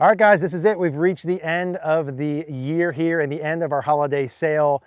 All right, guys, this is it. We've reached the end of the year here and the end of our holiday sale.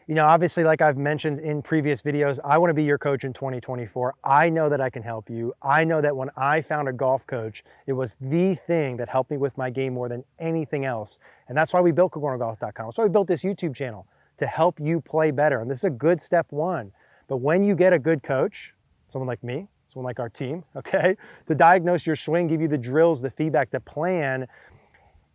You know, obviously, like I've mentioned in previous videos, I want to be your coach in 2024. I know that I can help you. I know that when I found a golf coach, it was the thing that helped me with my game more than anything else. And that's why we built CogornoGolf.com. That's why we built this YouTube channel, to help you play better. And this is a good step one. But when you get a good coach, someone like me, someone like our team, okay, to diagnose your swing, give you the drills, the feedback, the plan,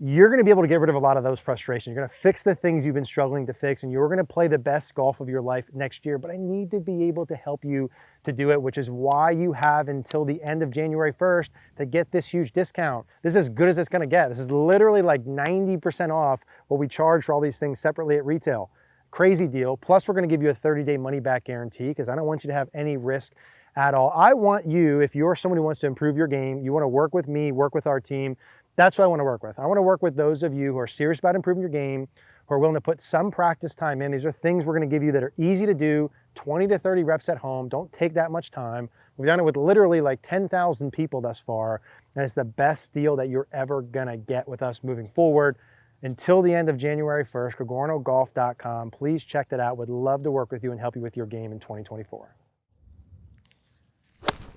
you're gonna be able to get rid of a lot of those frustrations. You're gonna fix the things you've been struggling to fix, and you're gonna play the best golf of your life next year. But I need to be able to help you to do it, which is why you have until the end of January 1st to get this huge discount. This is as good as it's gonna get. This is literally like 90% off what we charge for all these things separately at retail. Crazy deal. Plus, we're gonna give you a 30-day money-back guarantee because I don't want you to have any risk at all. I want you, if you're someone who wants to improve your game, you wanna work with me, work with our team, that's what I want to work with. I want to work with those of you who are serious about improving your game, who are willing to put some practice time in. These are things we're going to give you that are easy to do, 20 to 30 reps at home. Don't take that much time. We've done it with literally like 10,000 people thus far, and it's the best deal that you're ever going to get with us moving forward. Until the end of January 1st, CogornoGolf.com. Please check that out. Would love to work with you and help you with your game in 2024.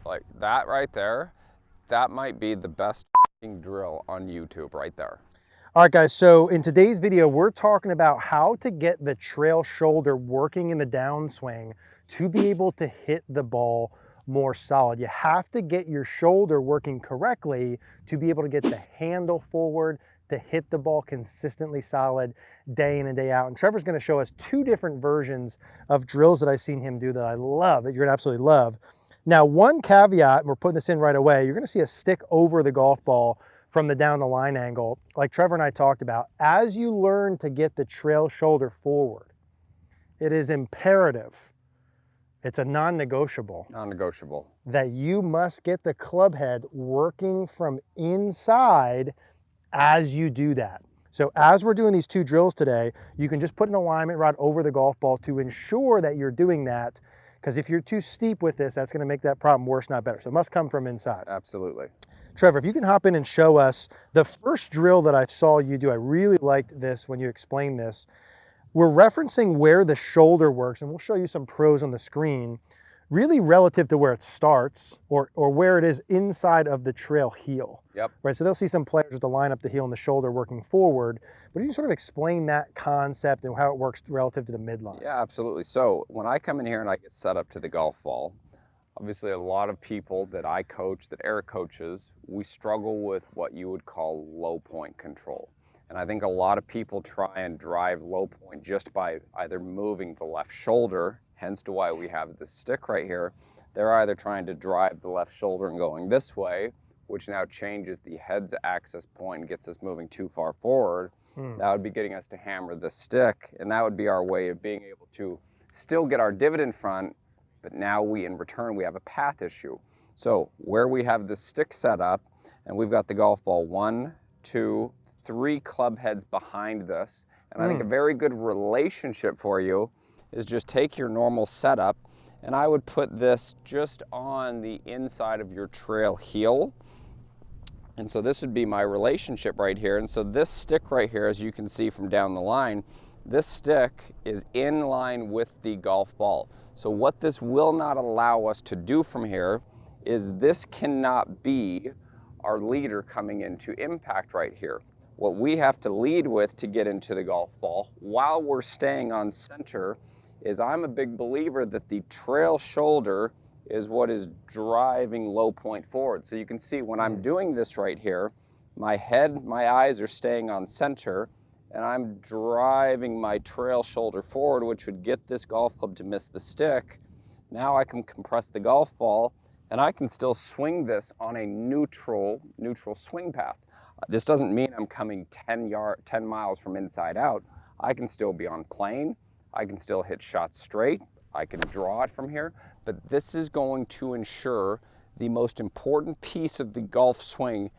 Like that right there, that might be the best drill on YouTube right there. All right, guys, so in today's video, we're talking about how to get the trail shoulder working in the downswing to be able to hit the ball more solid. You have to get your shoulder working correctly to be able to get the handle forward, to hit the ball consistently solid day in and day out. And Trevor's gonna show us two different versions of drills that I've seen him do that I love, that you're gonna absolutely love. Now, one caveat, and we're putting this in right away, you're gonna see a stick over the golf ball from the down the line angle, like Trevor and I talked about. As you learn to get the trail shoulder forward, it is imperative, it's a non-negotiable. Non-negotiable. That you must get the club head working from inside as you do that. So as we're doing these two drills today, you can just put an alignment rod over the golf ball to ensure that you're doing that. Because if you're too steep with this, that's gonna make that problem worse, not better. So it must come from inside. Absolutely. Trevor, if you can hop in and show us the first drill that I saw you do, I really liked this when you explained this. We're referencing where the shoulder works, and we'll show you some pros on the screen, really relative to where it starts or where it is inside of the trail heel. Yep. Right, so they'll see some players with the line up the heel and the shoulder working forward, but you can sort of explain that concept and how it works relative to the midline. Yeah, absolutely. So when I come in here and I get set up to the golf ball, obviously a lot of people that I coach, that Eric coaches, we struggle with what you would call low point control. And I think a lot of people try and drive low point just by either moving the left shoulder, hence to why we have this stick right here. They're either trying to drive the left shoulder and going this way, which now changes the head's access point and gets us moving too far forward. That would be getting us to hammer the stick, and that would be our way of being able to still get our divot in front, but now in return, we have a path issue. So where we have the stick set up, and we've got the golf ball 1, 2, 3 club heads behind this, and I think a very good relationship for you is just take your normal setup, and I would put this just on the inside of your trail heel. And so this would be my relationship right here. And so this stick right here, as you can see from down the line, this stick is in line with the golf ball. So what this will not allow us to do from here is this cannot be our leader coming into impact right here. What we have to lead with to get into the golf ball while we're staying on center is, I'm a big believer that the trail shoulder is what is driving low point forward. So you can see when I'm doing this right here, my head, my eyes are staying on center, and I'm driving my trail shoulder forward, which would get this golf club to miss the stick. Now I can compress the golf ball, and I can still swing this on a neutral swing path. This doesn't mean I'm coming 10 miles from inside out. I can still be on plane. I can still hit shots straight. I can draw it from here, but this is going to ensure the most important piece of the golf swing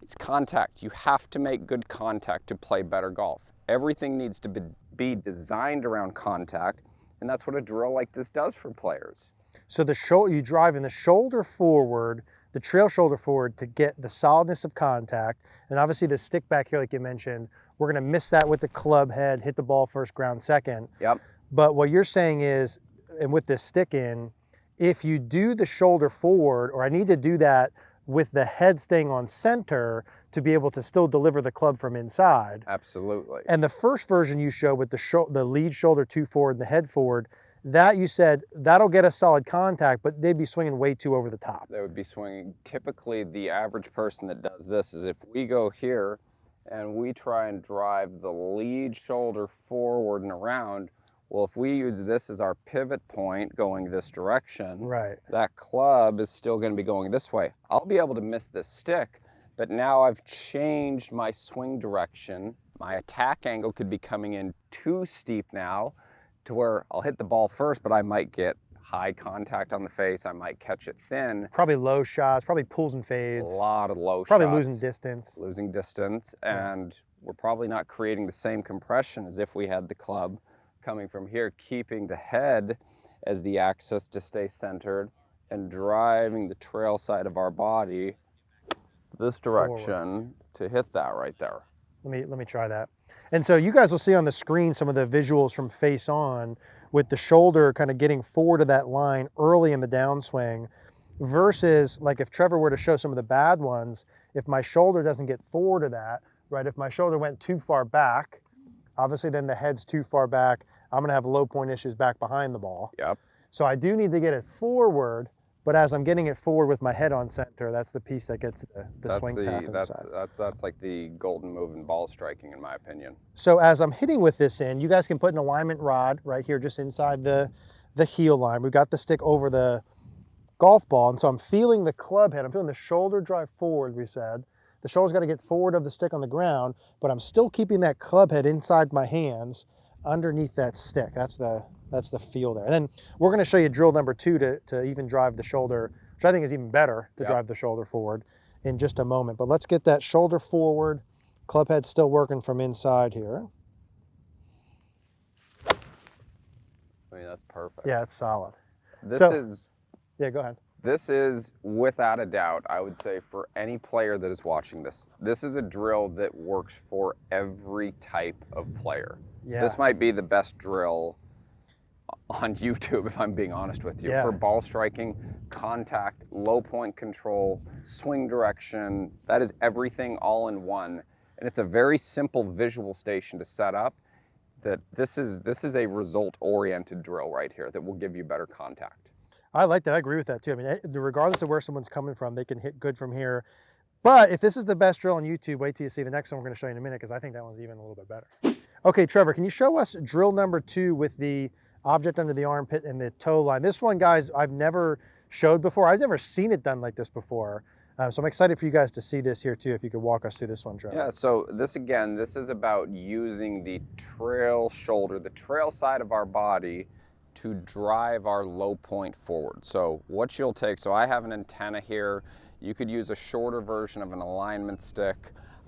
is contact. You have to make good contact to play better golf. Everything needs to be designed around contact, and that's what a drill like this does for players. So the shoulder, you drive in the shoulder forward, the trail shoulder forward to get the solidness of contact. And obviously the stick back here, like you mentioned, we're gonna miss that with the club head, hit the ball first, ground second. Yep. But what you're saying is, and with this stick in, if you do the shoulder forward, or I need to do that with the head staying on center to be able to still deliver the club from inside. Absolutely. And the first version you showed with the lead shoulder 2 forward and the head forward, that you said that'll get a solid contact, but they'd be swinging way too over the top. They would be swinging. Typically, the average person that does this is if we go here and we try and drive the lead shoulder forward and around, well, if we use this as our pivot point going this direction, Right. that club is still going to be going this way. I'll be able to miss this stick, but now I've changed my swing direction. My attack angle could be coming in too steep now to where I'll hit the ball first, but I might get high contact on the face. I might catch it thin. Probably low shots, probably pulls and A fades. lot of low Probably shots. losing distance. Losing distance, Yeah. and we're probably not creating the same compression as if we had the club coming from here, keeping the head as the axis to stay centered and driving the trail side of our body this direction to hit that right there. Let me try that. And so you guys will see on the screen some of the visuals from face on with the shoulder kind of getting forward of that line early in the downswing versus like if Trevor were to show some of the bad ones, if my shoulder doesn't get forward of that, right? If my shoulder went too far back, obviously then the head's too far back. I'm gonna have low point issues back behind the ball. Yep. So I do need to get it forward, but as I'm getting it forward with my head on center, that's the piece that gets the swing path inside. That's like the golden move in ball striking, in my opinion. So as I'm hitting with this in, you guys can put an alignment rod right here just inside the heel line. We've got the stick over the golf ball, and so I'm feeling the club head. I'm feeling the shoulder drive forward, we said. The shoulder's got to get forward of the stick on the ground, but I'm still keeping that club head inside my hands underneath that stick. That's the feel there. And then we're going to show you drill number 2 to even drive the shoulder, which I think is even better to drive the shoulder forward in just a moment. But let's get that shoulder forward. Club head still working from inside here. I mean, that's perfect. Yeah, it's solid. Yeah, go ahead. This is, without a doubt, I would say for any player that is watching this, this is a drill that works for every type of player. Yeah. This might be the best drill on YouTube, if I'm being honest with you, for ball striking, contact, low point control, swing direction. That is everything all in one. And it's a very simple visual station to set up. That this is a result-oriented drill right here that will give you better contact. I like that. I agree with that too. I mean, regardless of where someone's coming from, they can hit good from here. But if this is the best drill on YouTube, wait till you see the next one we're going to show you in a minute, because I think that one's even a little bit better. Okay, Trevor, can you show us drill number 2 with the object under the armpit and the toe line? This one, guys, I've never showed before. I've never seen it done like this before. So I'm excited for you guys to see this here too, if you could walk us through this one, Trevor. Yeah, so this is about using the trail shoulder, the trail side of our body, to drive our low point forward. So what you'll take, so I have an antenna here. You could use a shorter version of an alignment stick,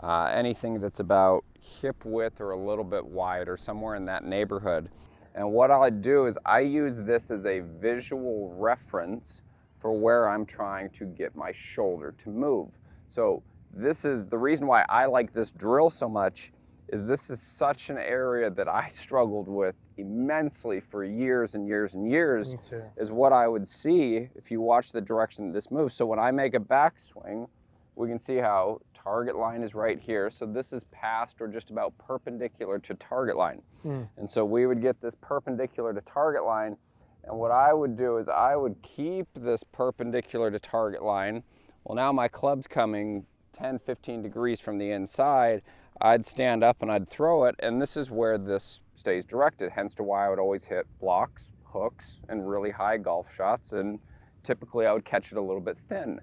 anything that's about hip width or a little bit wider, somewhere in that neighborhood. And what I do is I use this as a visual reference for where I'm trying to get my shoulder to move. So this is the reason why I like this drill so much, is this is such an area that I struggled with immensely for years and years and years. Me too. Is what I would see if you watch the direction that this moves. So when I make a backswing, we can see how target line is right here. So this is past or just about perpendicular to target line. And so we would get this perpendicular to target line. And what I would do is I would keep this perpendicular to target line. Well, now my club's coming 10, 15 degrees from the inside. I'd stand up and I'd throw it, and this is where this stays directed, hence to why I would always hit blocks, hooks, and really high golf shots, and typically I would catch it a little bit thin.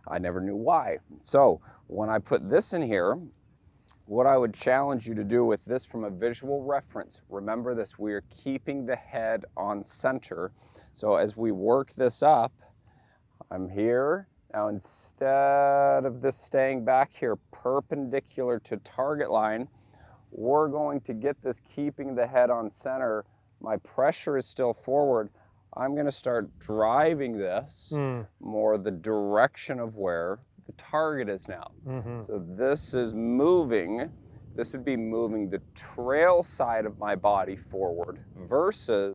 I never knew why. So when I put this in here, what I would challenge you to do with this from a visual reference, remember this, we are keeping the head on center. So as we work this up, I'm here. Now instead of this staying back here perpendicular to target line, we're going to get this keeping the head on center. My pressure is still forward. I'm going to start driving this more the direction of where the target is now. So this is moving, this would be moving the trail side of my body forward versus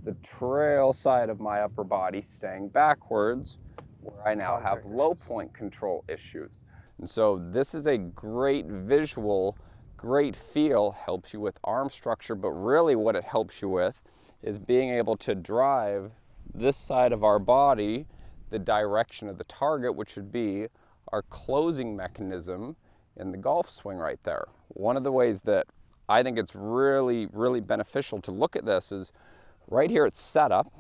the trail side of my upper body staying backwards, where I now have low point control issues. And so this is a great visual, great feel, helps you with arm structure, but really what it helps you with is being able to drive this side of our body the direction of the target, which would be our closing mechanism in the golf swing right there. One of the ways that I think it's really, really beneficial to look at this is right here at setup.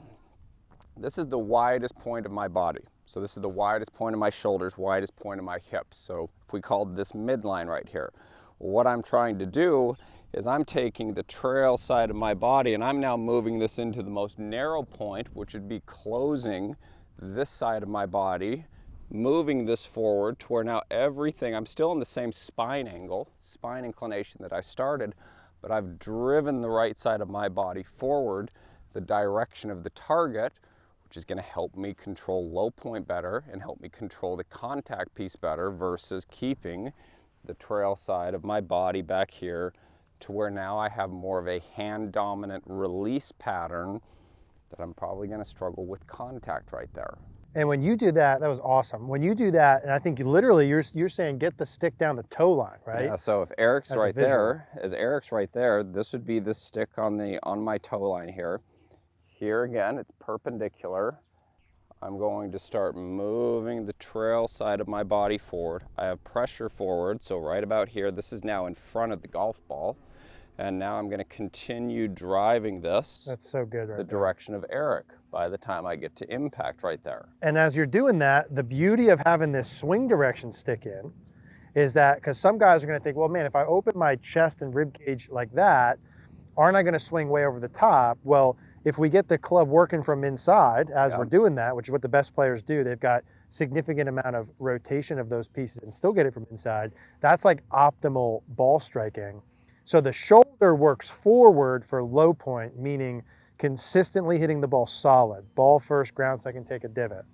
This is the widest point of my body. So this is the widest point of my shoulders, widest point of my hips. So if we called this midline right here, what I'm trying to do is I'm taking the trail side of my body and I'm now moving this into the most narrow point, which would be closing this side of my body, moving this forward to where now everything, I'm still in the same spine angle, spine inclination that I started, but I've driven the right side of my body forward, the direction of the target, which is going to help me control low point better and help me control the contact piece better versus keeping the trail side of my body back here to where now I have more of a hand dominant release pattern that I'm probably going to struggle with contact right there. And when you do that, that was awesome. When you do that, and I think you're saying get the stick down the toe line, right? Yeah, so if Eric's right there, as Eric's right there, this would be the stick on my toe line here. Here again, it's perpendicular. I'm going to start moving the trail side of my body forward. I have pressure forward, so right about here, this is now in front of the golf ball. And now I'm going to continue driving this. That's so good right the there. Direction of Eric by the time I get to impact right there. And as you're doing that, the beauty of having this swing direction stick in is that, because some guys are going to think, well, man, if I open my chest and rib cage like that, aren't I going to swing way over the top? Well, if we get the club working from inside as we're doing that, which is what the best players do, they've got significant amount of rotation of those pieces and still get it from inside. That's like optimal ball striking. So the shoulder works forward for low point, meaning consistently hitting the ball solid. Ball first, ground second, take a divot.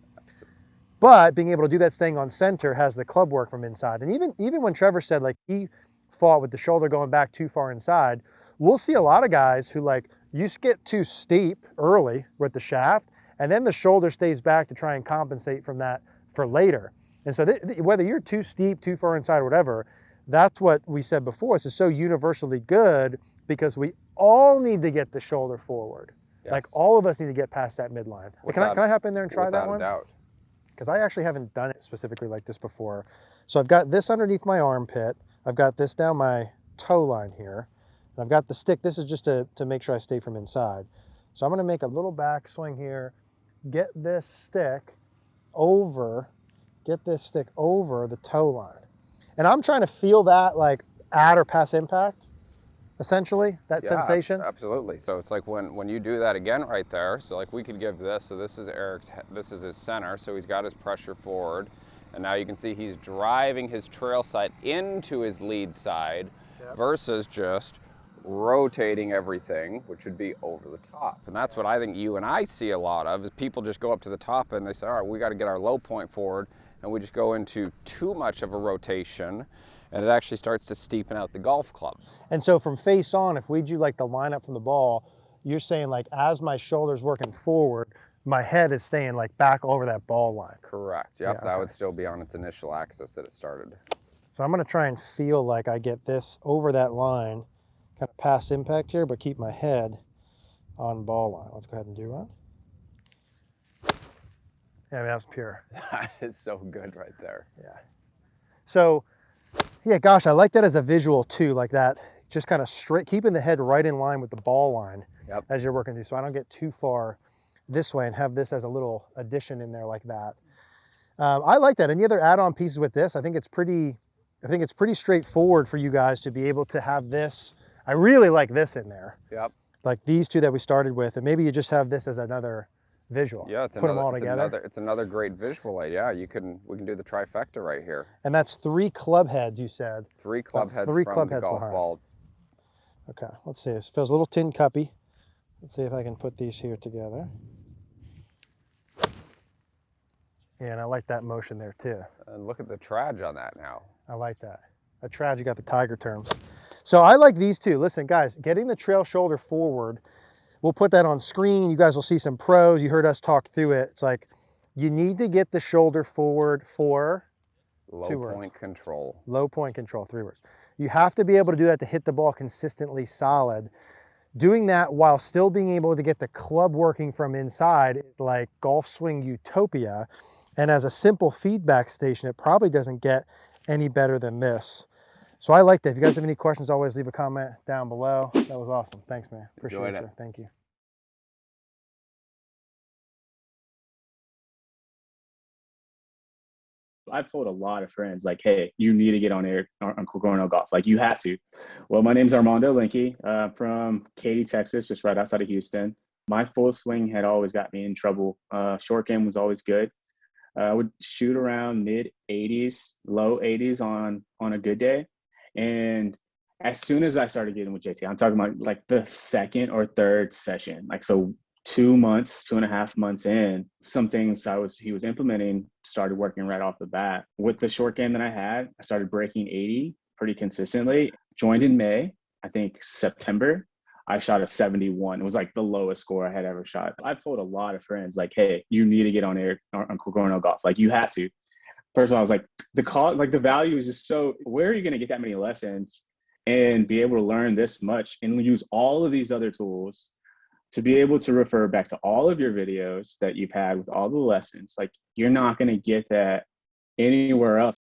But being able to do that staying on center has the club work from inside. And even when Trevor said like he fought with the shoulder going back too far inside, we'll see a lot of guys who like you get too steep early with the shaft and then the shoulder stays back to try and compensate from that for later. And so whether you're too steep, too far inside, or whatever, that's what we said before. This is so universally good because we all need to get the shoulder forward. Yes. Like all of us need to get past that midline. Can I hop in there and try that one? Without a doubt. Because I actually haven't done it specifically like this before. So I've got this underneath my armpit. I've got this down my toe line here. And I've got the stick. This is just to make sure I stay from inside. So I'm going to make a little back swing here. Get this stick over the toe line. And I'm trying to feel that like at or pass impact, essentially, that sensation. Absolutely. So it's like when you do that again right there, so like we could give this, so this is this is his center, so he's got his pressure forward, and now you can see he's driving his trail side into his lead side versus just rotating everything, which would be over the top. And that's what I think you and I see a lot of, is people just go up to the top and they say, all right, we got to get our low point forward, and we just go into too much of a rotation, and it actually starts to steepen out the golf club. And so from face on, if we do like the lineup from the ball, you're saying like as my shoulder's working forward, my head is staying like back over that ball line. Correct. Yep. That would still be on its initial axis that it started. So I'm going to try and feel like I get this over that line, kind of pass impact here, but keep my head on ball line. Let's go ahead and do one. Yeah, I mean, that was pure. That is so good right there. Yeah. So, yeah, gosh, I like that as a visual too, like that, just kind of straight, keeping the head right in line with the ball line as you're working through, so I don't get too far this way and have this as a little addition in there like that. I like that. Any other add-on pieces with this? I think it's pretty straightforward for you guys to be able to have this. I really like this in there. Yep. Like these two that we started with, and maybe you just have this as another visual. Yeah, put them all together. It's another great visual aid. Yeah, we can do the trifecta right here. And that's 3 club heads, you said. 3 club heads from the golf ball. Okay, let's see. This feels a little tin cuppy. Let's see if I can put these here together. Yeah, and I like that motion there too. And look at the traj on that now. I like that. A trad, you got the tiger terms. So I like these two. Listen, guys, getting the trail shoulder forward, we'll put that on screen. You guys will see some pros. You heard us talk through it. It's like you need to get the shoulder forward for Low point control. Low point control, 3 words. You have to be able to do that to hit the ball consistently solid. Doing that while still being able to get the club working from inside is like golf swing utopia. And as a simple feedback station, it probably doesn't get any better than this. So I like that. If you guys have any questions, always leave a comment down below. That was awesome. Thanks, man. Appreciate it, sir. Thank you. I've told a lot of friends, like, hey, you need to get on Eric on Cogorno Golf. Like, you have to. Well, my name's Armando Linke, from Katy, Texas, just right outside of Houston. My full swing had always got me in trouble. Short game was always good. I would shoot around mid 80s, low 80s on a good day. And as soon as I started getting with JT, I'm talking about like the second or third session. Like, so 2.5 months in, some things he was implementing started working right off the bat. With the short game that I had, I started breaking 80 pretty consistently. Joined in May, I think September, I shot a 71. It was like the lowest score I had ever shot. I've told a lot of friends, like, hey, you need to get on Eric on Cogorno Golf. Like, you have to. First of all, I was like, the value is just so, where are you going to get that many lessons and be able to learn this much and use all of these other tools to be able to refer back to all of your videos that you've had with all the lessons? Like, you're not going to get that anywhere else.